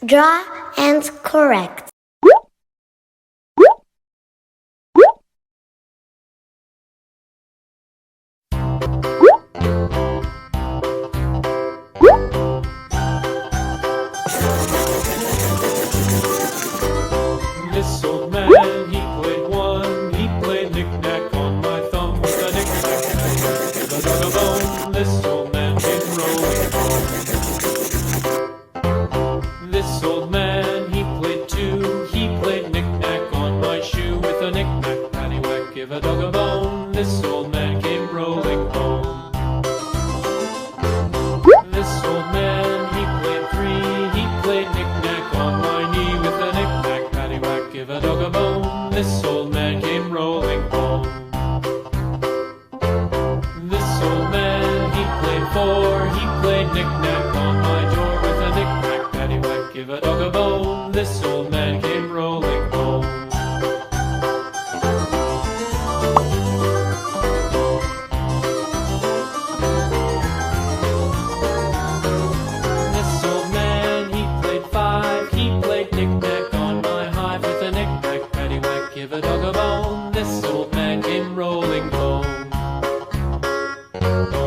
Draw and correct. This old man, he played one. He played knick-knack on my thumb with a knick-knack, paddywhack, give a dog a bone. This old man came rolling home. This old man, he played two. He played knick-knack on my shoe with a knick-knack, paddywhack, give a dog a bone. This old man came rolling home. This old man, he played three. He played knick-knack on my knee with a knick-knack, paddywhack, give a dog a bone. This old man came rolling home. This old man, he played four. He played knick-knack on my door with a knick-knack, paddywhack, give a dog a bone. This old man